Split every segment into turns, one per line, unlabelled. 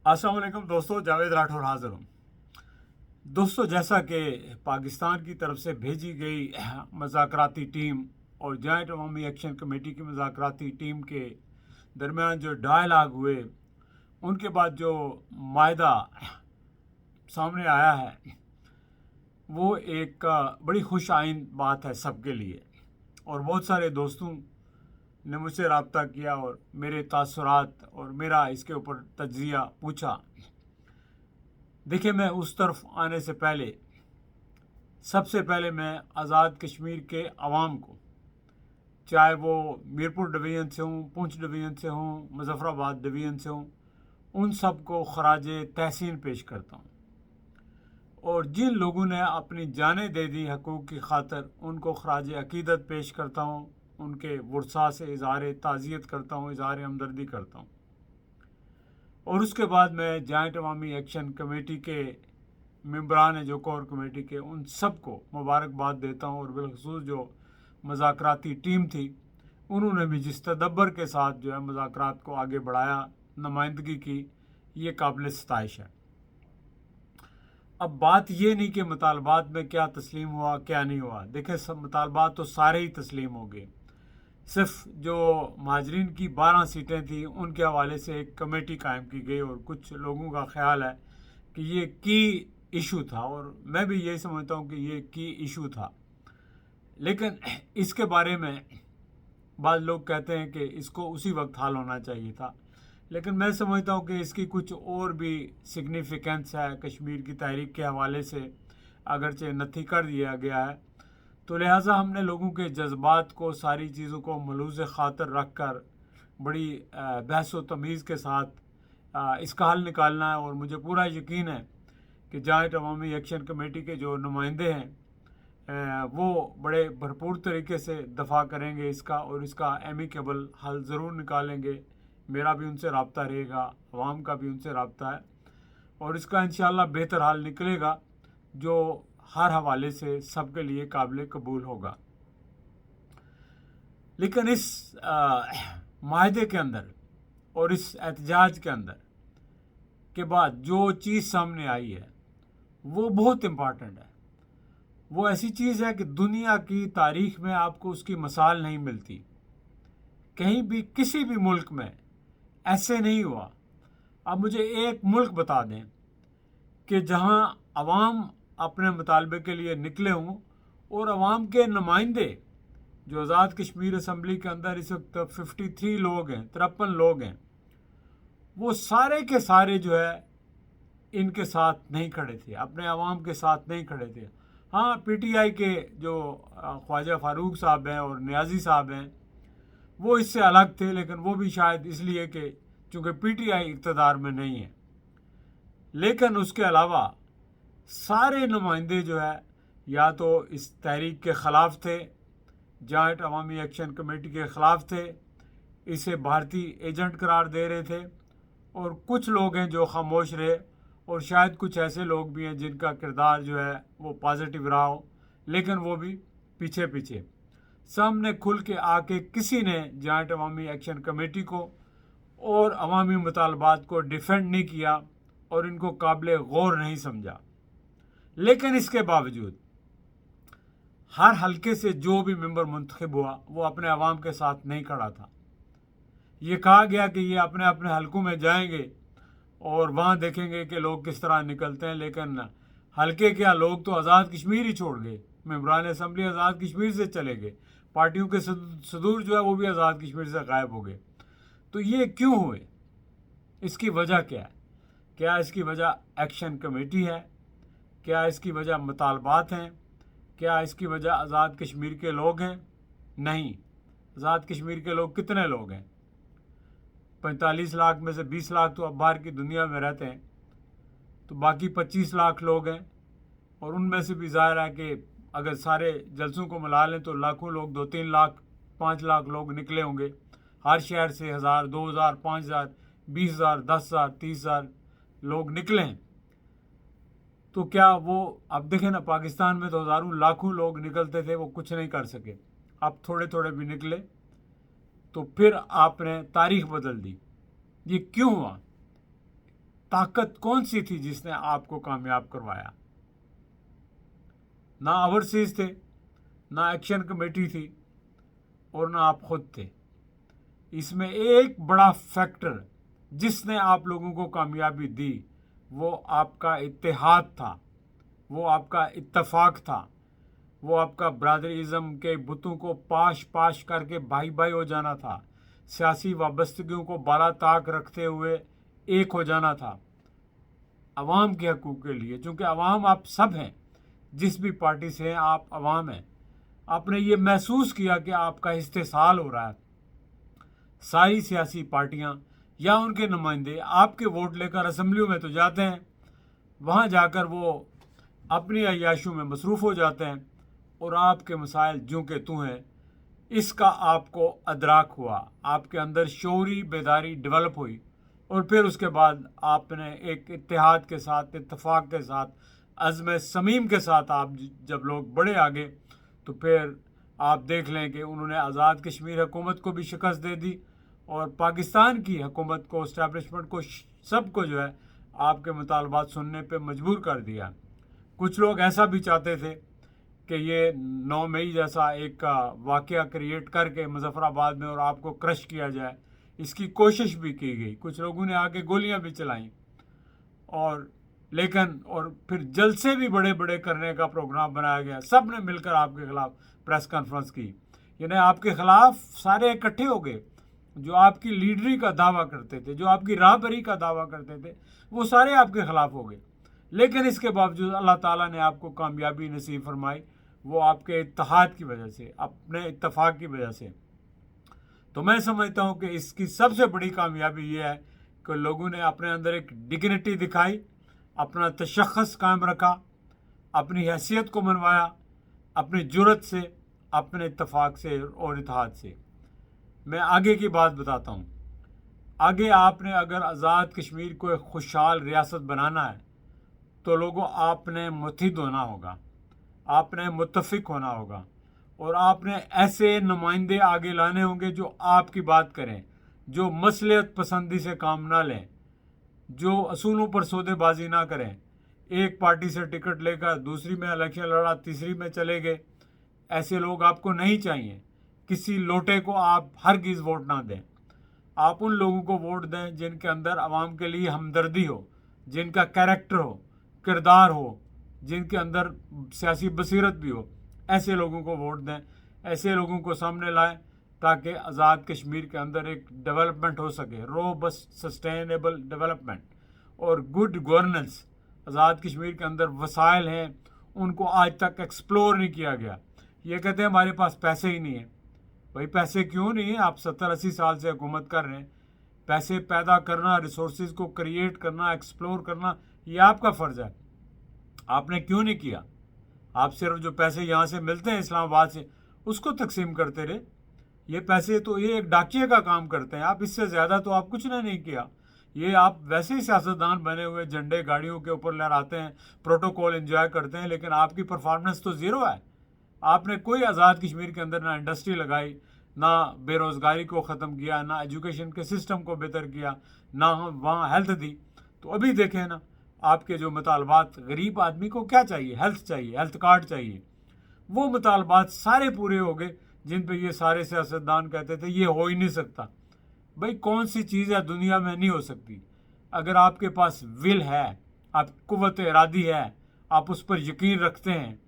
अस्सलाम वालेकुम दोस्तों, जावेद राठौर हाजिर हूँ। दोस्तों, जैसा कि पाकिस्तान की तरफ से भेजी गई मज़ाकराती टीम और जॉइंट अवामी एक्शन कमेटी की मज़ाकराती टीम के दरमियान जो डायलाग हुए, उनके बाद जो मायदा सामने आया है, वो एक बड़ी खुश आइंद बात है सबके लिए। और बहुत सारे दोस्तों ने मुझसे रब्ता किया और मेरे तासुरात और मेरा इसके ऊपर तज्जिया पूछा। देखिए, मैं उस तरफ आने से पहले सबसे पहले मैं आज़ाद कश्मीर के अवाम को, चाहे वो मीरपुर डिवीज़न से हूँ, पुंछ डिवीज़न से हूँ, मुजफ्फराबाद डिवीज़न से हूँ, उन सब को खराज तहसीन पेश करता हूँ। और जिन लोगों ने अपनी जानें दे दी हकूक़ की खातर, उनको खराज अकीदत पेश करता हूँ। उनके वर्सा से इज़हार ताज़ियत करता हूँ, इज़हार हमदर्दी करता हूँ। और उसके बाद मैं जॉइंट अवामी एक्शन कमेटी के मेंबरान जो कोर कमेटी के, उन सब को मुबारकबाद देता हूँ। और बिलखसूस जो मज़ाकराती टीम थी, उन्होंने भी जिस तदब्बर के साथ जो है मज़ाकरात को आगे बढ़ाया, नुमाइंदगी की, ये काबिल सताइश है। अब बात ये नहीं कि मुतालबात में क्या तस्लीम हुआ क्या नहीं हुआ। देखें, सब मुतालबात तो सारे ही तस्लीम हो गए। सिर्फ जो महाजरीन की 12 सीटें थी, उनके हवाले से एक कमेटी कायम की गई और कुछ लोगों का ख्याल है कि ये की इशू था, और मैं भी यही समझता हूँ कि ये की इशू था। लेकिन इसके बारे में बाद लोग कहते हैं कि इसको उसी वक्त हल होना चाहिए था। लेकिन मैं समझता हूँ कि इसकी कुछ और भी सिग्निफिकेंस है कश्मीर की तहरीक के हवाले से, अगरचे नथी कर दिया गया है। तो लिहाजा हमने लोगों के जज्बात को, सारी चीज़ों को मलूज़ ख़ातर रख कर बड़ी बहस व तमीज़ के साथ इसका हल निकालना है। और मुझे पूरा यकीन है कि जॉइंट अवामी एक्शन कमेटी के जो नुमाइंदे हैं, वो बड़े भरपूर तरीके से दफा करेंगे इसका, और इसका एमिकेबल हल ज़रूर निकालेंगे। मेरा भी उनसे रब्ता रहेगा, अवाम का भी उनसे रब्ता है, और इसका इंशाअल्लाह बेहतर हल निकलेगा जो हर हवाले से सबके लिए काबिल कबूल होगा। लेकिन इस माहदे के अंदर और इस एहतजाज के अंदर के बाद जो चीज़ सामने आई है, वो बहुत इम्पॉर्टेंट है। वो ऐसी चीज़ है कि दुनिया की तारीख में आपको उसकी मिसाल नहीं मिलती। कहीं भी किसी भी मुल्क में ऐसे नहीं हुआ। अब मुझे एक मुल्क बता दें कि जहां अवाम अपने मुतालबे के लिए निकले हों और अवाम के नुमाइंदे जो आज़ाद कश्मीर असम्बली के अंदर इस वक्त 53 लोग हैं, 53 लोग हैं, वो सारे के सारे जो है इनके साथ नहीं खड़े थे, अपने अवाम के साथ नहीं खड़े थे। हाँ, पीटीआई के जो ख्वाजा फारूक साहब हैं और नियाजी साहब हैं, वो इससे अलग थे, लेकिन वो भी शायद इसलिए कि चूँकि पीटीआई इक़्तिदार में नहीं है। लेकिन उसके अलावा सारे नुमाइंदे जो है या तो इस तहरीक के ख़िलाफ़ थे, जॉइंट अवामी एक्शन कमेटी के ख़िलाफ़ थे, इसे भारतीय एजेंट करार दे रहे थे, और कुछ लोग हैं जो खामोश रहे, और शायद कुछ ऐसे लोग भी हैं जिनका किरदार जो है वो पॉजिटिव रहा हो, लेकिन वो भी पीछे पीछे। सामने खुल के आके किसी ने जॉइंट अवामी एक्शन कमेटी को और अवामी मुतालबात को डिफेंड नहीं किया और इनको काबिल गौर नहीं समझा। लेकिन इसके बावजूद हर हलके से जो भी मेंबर मुंतखब हुआ, वो अपने अवाम के साथ नहीं खड़ा था। ये कहा गया कि ये अपने अपने हलकों में जाएंगे और वहाँ देखेंगे कि लोग किस तरह निकलते हैं, लेकिन हलके क्या, लोग तो आज़ाद कश्मीर ही छोड़ गए। मेंबरान असम्बली आज़ाद कश्मीर से चले गए, पार्टियों के सदूर जो है वो भी आज़ाद कश्मीर से गायब हो गए। तो ये क्यों हुए? इसकी वजह क्या है? क्या इसकी वजह एक्शन कमेटी है? क्या इसकी वजह मुतालबात हैं? क्या इसकी वजह आज़ाद कश्मीर के लोग हैं? नहीं। आज़ाद कश्मीर के लोग कितने लोग हैं? 45 लाख में से 20 लाख तो अब बाहर की दुनिया में रहते हैं, तो बाकी 25 लाख लोग हैं। और उनमें से भी ज़ाहिर है कि अगर सारे जलसों को मिला लें तो लाखों लोग, 2-3 लाख 5 लाख लोग निकले होंगे हर शहर से। 1000, 2000, 5000, 20,000, 10,000, 30,000 लोग निकले हैं। तो क्या वो, अब देखें ना, पाकिस्तान में तो हज़ारों लाखों लोग निकलते थे, वो कुछ नहीं कर सके। अब थोड़े थोड़े भी निकले, तो फिर आपने तारीख बदल दी। ये क्यों हुआ? ताकत कौन सी थी जिसने आपको कामयाब करवाया? ना ओवरसीज थे, ना एक्शन कमेटी थी, और ना आप खुद थे। इसमें एक बड़ा फैक्टर जिसने आप लोगों को कामयाबी दी वो आपका इत्तेहाद था, वो आपका इत्तफाक था, वो आपका ब्रादरीज़म के बुतों को पाश पाश करके भाई भाई हो जाना था, सियासी वाबस्तगियों को बाला ताक रखते हुए एक हो जाना था अवाम के हकूक़ के लिए। चूँकि अवाम आप सब हैं, जिस भी पार्टी से हैं आप अवाम हैं। आपने ये महसूस किया कि आपका इस्तेसाल हो रहा है। सारी सियासी पार्टियां या उनके नुमाइंदे आपके वोट लेकर असम्बलियों में तो जाते हैं, वहां जाकर वो अपनी अय्याशों में मसरूफ़ हो जाते हैं और आपके मसाइल जूं के तू हैं, इसका आपको अदराक हुआ, आपके अंदर शऊरी बेदारी डेवलप हुई, और फिर उसके बाद आपने एक इत्तेहाद के साथ, इत्तफाक के साथ, अज़्म समीम के साथ आप जब लोग बढ़े आगे, तो फिर आप देख लें कि उन्होंने आज़ाद कश्मीर हुकूमत को भी शिकस्त दे दी और पाकिस्तान की हुकूमत को, इस्टेब्लिशमेंट को, सबको जो है आपके मुतालबात सुनने पे मजबूर कर दिया। कुछ लोग ऐसा भी चाहते थे कि ये 9 मई जैसा एक वाक़या क्रिएट करके मुजफ्फराबाद में और आपको क्रश किया जाए, इसकी कोशिश भी की गई। कुछ लोगों ने आके गोलियां भी चलाईं और फिर जलसे भी बड़े बड़े करने का प्रोग्राम बनाया गया। सब ने मिलकर आपके खिलाफ प्रेस कॉन्फ्रेंस की, यानी आपके खिलाफ सारे इकट्ठे हो गए। जो आपकी लीडरी का दावा करते थे, जो आपकी राहबरी का दावा करते थे, वो सारे आपके खिलाफ हो गए। लेकिन इसके बावजूद अल्लाह ताला ने आपको कामयाबी नसीब फरमाई, वो आपके इत्तेहाद की वजह से, अपने इत्तफाक की वजह से। तो मैं समझता हूँ कि इसकी सबसे बड़ी कामयाबी ये है कि लोगों ने अपने अंदर एक डिग्निटी दिखाई, अपना तशख़्ख़ुस कायम रखा, अपनी हैसियत को मनवाया, अपनी जुर्रत से, अपने इत्तफाक से और इत्तेहाद से। मैं आगे की बात बताता हूँ। आगे आपने अगर आज़ाद कश्मीर को एक खुशहाल रियासत बनाना है तो लोगों आपने मुत्तहिद होना होगा, आपने मुत्तफ़िक होना होगा, और आपने ऐसे नुमाइंदे आगे लाने होंगे जो आपकी बात करें, जो मसलियत पसंदी से काम ना लें, जो असूलों पर सौदेबाजी ना करें। एक पार्टी से टिकट लेकर दूसरी में इलेक्शन लड़ा, तीसरी में चले गए, ऐसे लोग आपको नहीं चाहिए। किसी लोटे को आप हरगिज़ वोट ना दें। आप उन लोगों को वोट दें जिनके अंदर आवाम के लिए हमदर्दी हो, जिनका कैरेक्टर हो, किरदार हो, जिनके अंदर सियासी बसीरत भी हो। ऐसे लोगों को वोट दें, ऐसे लोगों को सामने लाएं ताकि आज़ाद कश्मीर के अंदर एक डेवलपमेंट हो सके, रोबस्ट सस्टेनेबल डेवलपमेंट और गुड गवर्नेंस। आज़ाद कश्मीर के अंदर वसाइल हैं, उनको आज तक एक्सप्लोर नहीं किया गया। ये कहते हैं हमारे पास पैसे ही नहीं है। भाई पैसे क्यों नहीं है? आप 70-80 साल से हुकूमत कर रहे हैं। पैसे पैदा करना, रिसोर्सेज को क्रिएट करना, एक्सप्लोर करना, ये आपका फ़र्ज़ है। आपने क्यों नहीं किया? आप सिर्फ जो पैसे यहाँ से मिलते हैं इस्लामाबाद से, उसको तकसीम करते रहे। ये पैसे तो ये एक डाकिए का काम करते हैं। आप इससे ज़्यादा तो आप कुछ ने नहीं किया। ये आप वैसे ही सियासतदान बने हुए झंडे गाड़ियों के ऊपर लहराते हैं, प्रोटोकॉल एंजॉय करते हैं, लेकिन आपकी परफॉर्मेंस तो ज़ीरो है। आपने कोई आज़ाद कश्मीर के अंदर ना इंडस्ट्री लगाई, ना बेरोज़गारी को ख़त्म किया, ना एजुकेशन के सिस्टम को बेहतर किया, ना वहाँ हेल्थ दी। तो अभी देखें ना, आपके जो मुतालबात, गरीब आदमी को क्या चाहिए? हेल्थ चाहिए, हेल्थ कार्ड चाहिए। वो मुतालबात सारे पूरे हो गए जिन पे ये सारे सियासतदान कहते थे ये हो ही नहीं सकता। भाई कौन सी चीज़ है दुनिया में नहीं हो सकती? अगर आपके पास विल है, आप कुव्वत इरादी है, आप उस पर यकीन रखते हैं,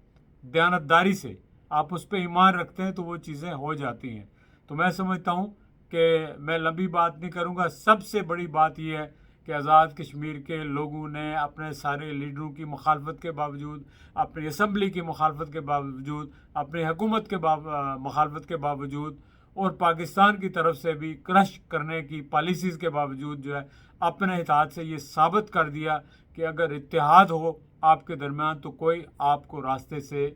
दयानतदारी से आप उस पर ईमान रखते हैं, तो वो चीज़ें हो जाती हैं। तो मैं समझता हूँ कि मैं लंबी बात नहीं करूँगा। सबसे बड़ी बात यह है कि आज़ाद कश्मीर के लोगों ने अपने सारे लीडरों की मुखालफत के बावजूद, अपनी असम्बली की मुखालफत के बावजूद, अपनी हुकूमत के मुखालफत के बावजूद और पाकिस्तान की तरफ से भी क्रश करने की पॉलिसीज़ के बावजूद जो है अपने इत्तेहाद से ये साबित कर दिया कि अगर इत्तेहाद हो आपके दरमियान तो कोई आपको रास्ते से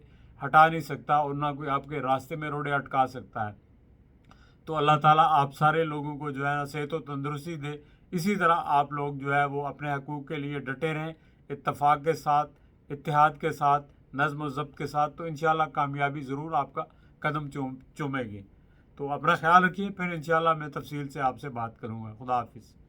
हटा नहीं सकता और ना कोई आपके रास्ते में रोड़े अटका सकता है। तो अल्लाह ताला आप सारे लोगों को जो है ना सेहत और तंदुरुस्ती दे। इसी तरह आप लोग जो है वो अपने हकूक़ के लिए डटे रहें, इत्तफाक के साथ, इत्तेहाद के साथ, नज़्म व ज़ब्त के साथ, तो इंशाल्लाह कामयाबी ज़रूर आपका कदम चूमेगी। तो अपना ख्याल रखिए, फिर इंशाल्लाह मैं तफसील से आपसे बात करूँगा। खुदा हाफिज़।